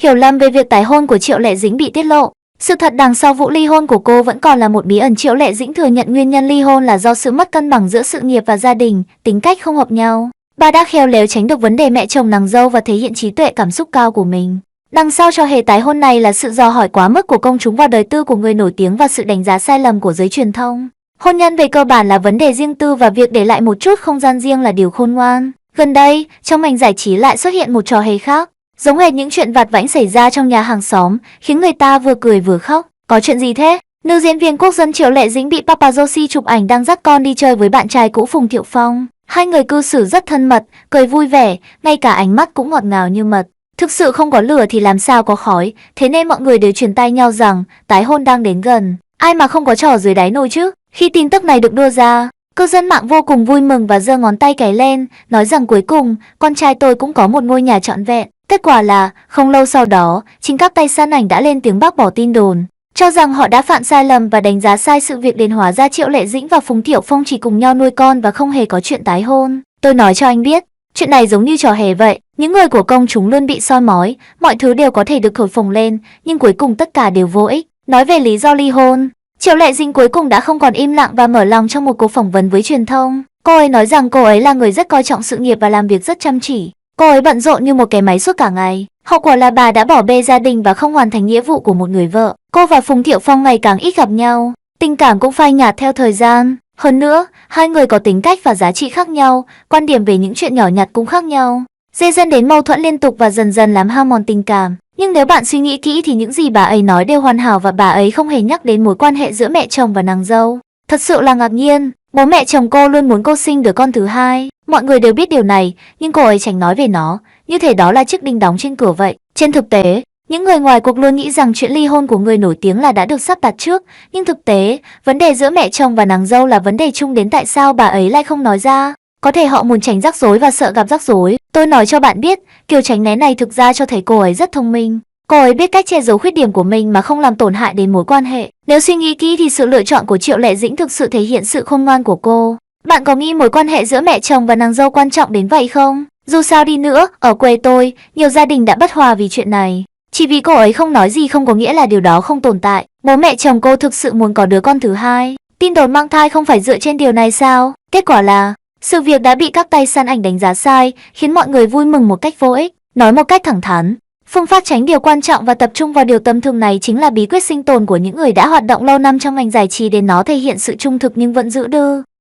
Hiểu lầm về việc tái hôn của Triệu Lệ Dĩnh bị tiết lộ. Sự thật đằng sau vụ ly hôn của cô vẫn còn là một bí ẩn. Triệu Lệ Dĩnh thừa nhận nguyên nhân ly hôn là do sự mất cân bằng giữa sự nghiệp và gia đình, tính cách không hợp nhau. Bà đã khéo léo tránh được vấn đề mẹ chồng nàng dâu và thể hiện trí tuệ cảm xúc cao của mình. Đằng sau cho hề tái hôn này là sự dò hỏi quá mức của công chúng vào đời tư của người nổi tiếng và sự đánh giá sai lầm của giới truyền thông. Hôn nhân về cơ bản là vấn đề riêng tư và việc để lại một chút không gian riêng là điều khôn ngoan. Gần đây, trong ngành giải trí lại xuất hiện một trò hề khác, giống hệt những chuyện vặt vãnh xảy ra trong nhà hàng xóm, khiến người ta vừa cười vừa khóc. Có chuyện gì thế? Nữ diễn viên quốc dân Triệu Lệ Dĩnh bị paparazzi chụp ảnh đang dắt con đi chơi với bạn trai cũ Phùng Thiệu Phong. Hai người cư xử rất thân mật, cười vui vẻ, ngay cả ánh mắt cũng ngọt ngào như mật. Thực sự không có lửa thì làm sao có khói, thế nên mọi người đều truyền tai nhau rằng tái hôn đang đến gần. Ai mà không có trò dưới đáy nồi chứ? Khi tin tức này được đưa ra, cư dân mạng vô cùng vui mừng và giơ ngón tay cái lên, nói rằng cuối cùng con trai tôi cũng có một ngôi nhà trọn vẹn. Kết quả là, không lâu sau đó, chính các tay săn ảnh đã lên tiếng bác bỏ tin đồn, cho rằng họ đã phạm sai lầm và đánh giá sai sự việc. Đến hóa ra Triệu Lệ Dĩnh và Phùng Thiệu Phong chỉ cùng nhau nuôi con và không hề có chuyện tái hôn. Tôi nói cho anh biết, chuyện này giống như trò hề vậy. Những người của công chúng luôn bị soi mói, mọi thứ đều có thể được thổi phồng lên, nhưng cuối cùng tất cả đều vô ích. Nói về lý do ly hôn, Triệu Lệ Dĩnh cuối cùng đã không còn im lặng và mở lòng trong một cuộc phỏng vấn với truyền thông. Cô ấy nói rằng cô ấy là người rất coi trọng sự nghiệp và làm việc rất chăm chỉ. Cô ấy bận rộn như một cái máy suốt cả ngày. Hậu quả là bà đã bỏ bê gia đình và không hoàn thành nghĩa vụ của một người vợ. Cô và Phùng Thiệu Phong ngày càng ít gặp nhau, tình cảm cũng phai nhạt theo thời gian. Hơn nữa, hai người có tính cách và giá trị khác nhau, quan điểm về những chuyện nhỏ nhặt cũng khác nhau, dễ dẫn đến mâu thuẫn liên tục và dần dần làm hao mòn tình cảm. Nhưng nếu bạn suy nghĩ kỹ thì những gì bà ấy nói đều hoàn hảo và bà ấy không hề nhắc đến mối quan hệ giữa mẹ chồng và nàng dâu. Thật sự là ngạc nhiên, bố mẹ chồng cô luôn muốn cô sinh đứa con thứ hai. Mọi người đều biết điều này, nhưng cô ấy tránh nói về nó, như thể đó là chiếc đinh đóng trên cửa vậy. Trên thực tế, những người ngoài cuộc luôn nghĩ rằng chuyện ly hôn của người nổi tiếng là đã được sắp đặt trước, nhưng thực tế, vấn đề giữa mẹ chồng và nàng dâu là vấn đề chung. Đến tại sao bà ấy lại không nói ra? Có thể họ muốn tránh rắc rối và sợ gặp rắc rối. Tôi nói cho bạn biết, kiểu tránh né này thực ra cho thấy cô ấy rất thông minh. Cô ấy biết cách che giấu khuyết điểm của mình mà không làm tổn hại đến mối quan hệ. Nếu suy nghĩ kỹ thì sự lựa chọn của Triệu Lệ Dĩnh thực sự thể hiện sự khôn ngoan của cô. Bạn có nghĩ mối quan hệ giữa mẹ chồng và nàng dâu quan trọng đến vậy không? Dù sao đi nữa, ở quê tôi, nhiều gia đình đã bất hòa vì chuyện này. Chỉ vì cô ấy không nói gì không có nghĩa là điều đó không tồn tại. Bố mẹ chồng cô thực sự muốn có đứa con thứ hai. Tin đồn mang thai không phải dựa trên điều này sao? Kết quả là, sự việc đã bị các tay săn ảnh đánh giá sai, khiến mọi người vui mừng một cách vô ích. Nói một cách thẳng thắn, phương pháp tránh điều quan trọng và tập trung vào điều tầm thường này chính là bí quyết sinh tồn của những người đã hoạt động lâu năm trong ngành giải trí, để nó thể hiện sự trung thực nhưng vẫn giữ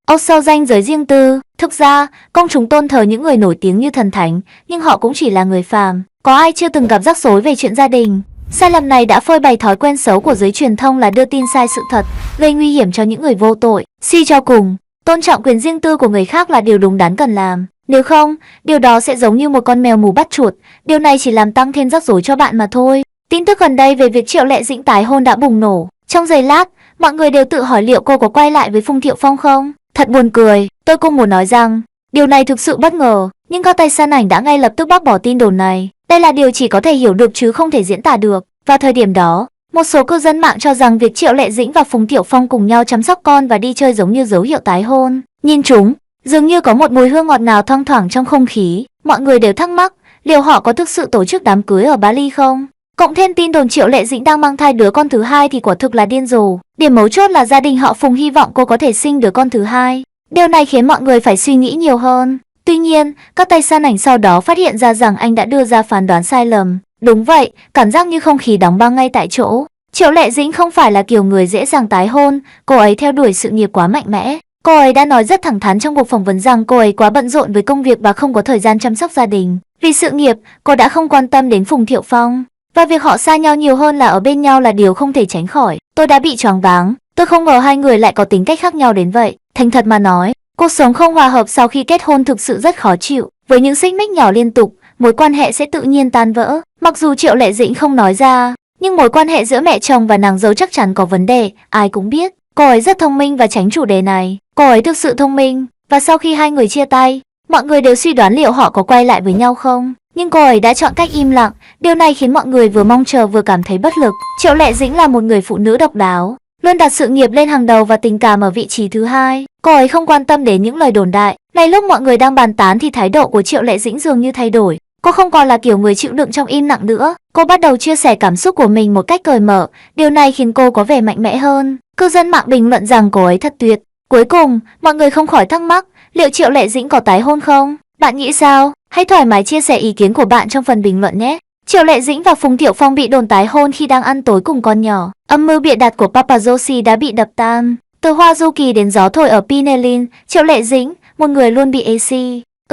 âu sâu ranh giới riêng tư. Thực ra, công chúng tôn thờ những người nổi tiếng như thần thánh, nhưng họ cũng chỉ là người phàm. Có ai chưa từng gặp rắc rối về chuyện gia đình? Sai lầm này đã phơi bày thói quen xấu của giới truyền thông là đưa tin sai sự thật, gây nguy hiểm cho những người vô tội. Suy cho cùng, tôn trọng quyền riêng tư của người khác là điều đúng đắn cần làm. Nếu không, điều đó sẽ giống như một con mèo mù bắt chuột. Điều này chỉ làm tăng thêm rắc rối cho bạn mà thôi. Tin tức gần đây về việc Triệu Lệ Dĩnh tái hôn đã bùng nổ. Trong giây lát, mọi người đều tự hỏi liệu cô có quay lại với Phùng Thiệu Phong không? Thật buồn cười, tôi cũng muốn nói rằng điều này thực sự bất ngờ, nhưng các tay săn ảnh đã ngay lập tức bác bỏ tin đồn này. Đây là điều chỉ có thể hiểu được chứ không thể diễn tả được. Vào thời điểm đó, một số cư dân mạng cho rằng việc Triệu Lệ Dĩnh và Phùng Thiệu Phong cùng nhau chăm sóc con và đi chơi giống như dấu hiệu tái hôn. Nhìn chúng, dường như có một mùi hương ngọt ngào thoang thoảng trong không khí. Mọi người đều thắc mắc, liệu họ có thực sự tổ chức đám cưới ở Bali không? Cộng thêm tin đồn Triệu Lệ Dĩnh đang mang thai đứa con thứ hai thì quả thực là điên rồ. Điểm mấu chốt là gia đình họ Phùng hy vọng cô có thể sinh đứa con thứ hai. Điều này khiến mọi người phải suy nghĩ nhiều hơn. Tuy nhiên, các tay săn ảnh sau đó phát hiện ra rằng anh đã đưa ra phán đoán sai lầm. Đúng vậy, cảm giác như không khí đóng băng ngay tại chỗ. Triệu Lệ Dĩnh không phải là kiểu người dễ dàng tái hôn, cô ấy theo đuổi sự nghiệp quá mạnh mẽ. Cô ấy đã nói rất thẳng thắn trong cuộc phỏng vấn rằng cô ấy quá bận rộn với công việc và không có thời gian chăm sóc gia đình. Vì sự nghiệp, cô đã không quan tâm đến Phùng Thiệu Phong. Và việc họ xa nhau nhiều hơn là ở bên nhau là điều không thể tránh khỏi. Tôi đã bị choáng váng. Tôi không ngờ hai người lại có tính cách khác nhau đến vậy. Thành thật mà nói, cuộc sống không hòa hợp sau khi kết hôn thực sự rất khó chịu. Với những xích mích nhỏ liên tục, mối quan hệ sẽ tự nhiên tan vỡ. Mặc dù Triệu Lệ Dĩnh không nói ra, nhưng mối quan hệ giữa mẹ chồng và nàng dâu chắc chắn có vấn đề, ai cũng biết. Cô ấy rất thông minh và tránh chủ đề này. Cô ấy thực sự thông minh, và sau khi hai người chia tay, mọi người đều suy đoán liệu họ có quay lại với nhau không. Nhưng cô ấy đã chọn cách im lặng, điều này khiến mọi người vừa mong chờ vừa cảm thấy bất lực. Triệu Lệ Dĩnh là một người phụ nữ độc đáo, luôn đặt sự nghiệp lên hàng đầu và tình cảm ở vị trí thứ hai. Cô ấy không quan tâm đến những lời đồn đại. Ngay lúc mọi người đang bàn tán thì thái độ của Triệu Lệ Dĩnh dường như thay đổi. Cô không còn là kiểu người chịu đựng trong im lặng nữa. Cô bắt đầu chia sẻ cảm xúc của mình một cách cởi mở. Điều này khiến cô có vẻ mạnh mẽ hơn. Cư dân mạng bình luận rằng cô ấy thật tuyệt. Cuối cùng, mọi người không khỏi thắc mắc, liệu Triệu Lệ Dĩnh có tái hôn không? Bạn nghĩ sao? Hãy thoải mái chia sẻ ý kiến của bạn trong phần bình luận nhé. Triệu Lệ Dĩnh và Phùng Thiệu Phong bị đồn tái hôn khi đang ăn tối cùng con nhỏ. Âm mưu bịa đặt của Papa Joshi đã bị đập tan. Từ Hoa Du Kỳ đến gió thổi ở Pinelin, Triệu Lệ Dĩnh, một người luôn bị AC,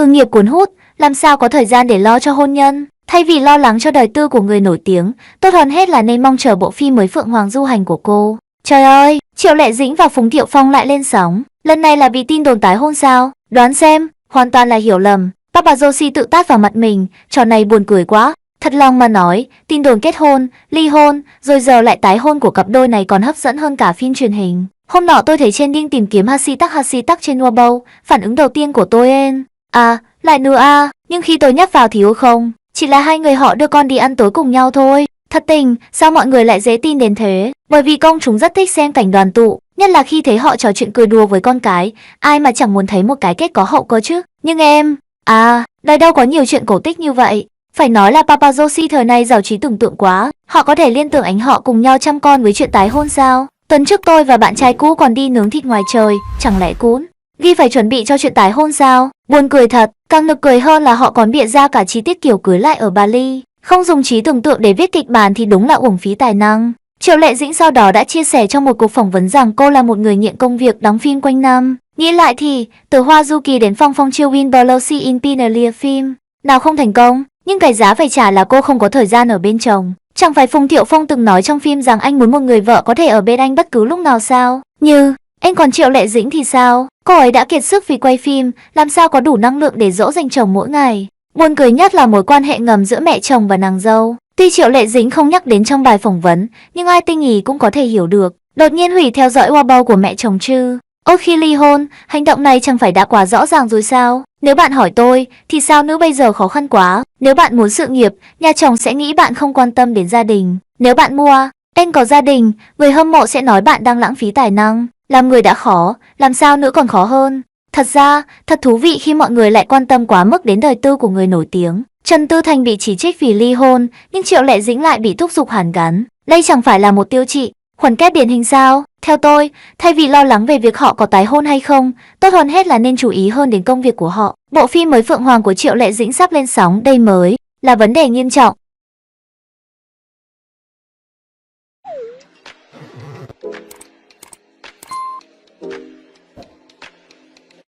nghiệp cuốn hút, làm sao có thời gian để lo cho hôn nhân. Thay vì lo lắng cho đời tư của người nổi tiếng, tốt hơn hết là nên mong chờ bộ phim mới Phượng Hoàng Du Hành của cô. Trời ơi, Triệu Lệ Dĩnh và Phùng Thiệu Phong lại lên sóng. Lần này là vì tin đồn tái hôn sao? Đoán xem, hoàn toàn là hiểu lầm. Papa Joshi tự tát vào mặt mình, trò này buồn cười quá. Thật lòng mà nói, tin đồn kết hôn, ly hôn, rồi giờ lại tái hôn của cặp đôi này còn hấp dẫn hơn cả phim truyền hình. Hôm nọ tôi thấy trên link tìm kiếm hashtag trên Weibo, phản ứng đầu tiên của tôi lại nữa nhưng khi tôi nhắc vào thì không, chỉ là hai người họ đưa con đi ăn tối cùng nhau thôi. Thật tình, sao mọi người lại dễ tin đến thế? Bởi vì công chúng rất thích xem cảnh đoàn tụ, nhất là khi thấy họ trò chuyện cười đùa với con cái, ai mà chẳng muốn thấy một cái kết có hậu cơ chứ. Nhưng em, đời đâu có nhiều chuyện cổ tích như vậy. Phải nói là Papa Joshi thời này giàu trí tưởng tượng quá, họ có thể liên tưởng ánh họ cùng nhau chăm con với chuyện tái hôn sao? Tuần trước tôi và bạn trai cũ còn đi nướng thịt ngoài trời, chẳng lẽ cún ghi phải chuẩn bị cho chuyện tái hôn sao? Buồn cười thật, càng nực cười hơn là họ còn bịa ra cả chi tiết kiểu cưới lại ở Bali. Không dùng trí tưởng tượng để viết kịch bản thì đúng là uổng phí tài năng. Triệu Lệ Dĩnh sau đó đã chia sẻ trong một cuộc phỏng vấn rằng cô là một người nghiện công việc đóng phim quanh năm. Nghĩ lại thì, từ Hoa Du Kỳ đến Phong Phong Chiêu Win Belosi in Pinalia phim, nào không thành công, nhưng cái giá phải trả là cô không có thời gian ở bên chồng. Chẳng phải Phùng Thiệu Phong từng nói trong phim rằng anh muốn một người vợ có thể ở bên anh bất cứ lúc nào sao? Anh còn Triệu Lệ Dĩnh thì sao? Cô ấy đã kiệt sức vì quay phim, làm sao có đủ năng lượng để dỗ dành chồng mỗi ngày. Buồn cười nhất là mối quan hệ ngầm giữa mẹ chồng và nàng dâu. Tuy Triệu Lệ Dĩnh không nhắc đến trong bài phỏng vấn, nhưng ai tinh ý cũng có thể hiểu được. Đột nhiên hủy theo dõi Weibo của mẹ chồng chứ? Khi ly hôn, hành động này chẳng phải đã quá rõ ràng rồi sao? Nếu bạn hỏi tôi, thì sao nữ bây giờ khó khăn quá? Nếu bạn muốn sự nghiệp, nhà chồng sẽ nghĩ bạn không quan tâm đến gia đình. Nếu bạn mua, anh có gia đình, người hâm mộ sẽ nói bạn đang lãng phí tài năng. Làm người đã khó, làm sao nữ còn khó hơn? Thật ra, thật thú vị khi mọi người lại quan tâm quá mức đến đời tư của người nổi tiếng. Trần Tư Thành bị chỉ trích vì ly hôn, nhưng Triệu Lệ Dĩnh lại bị thúc giục hàn gắn. Đây chẳng phải là một tiêu chí khuẩn kép điển hình sao? Theo tôi, thay vì lo lắng về việc họ có tái hôn hay không, tốt hơn hết là nên chú ý hơn đến công việc của họ. Bộ phim mới Phượng Hoàng của Triệu Lệ Dĩnh sắp lên sóng, đây mới là vấn đề nghiêm trọng.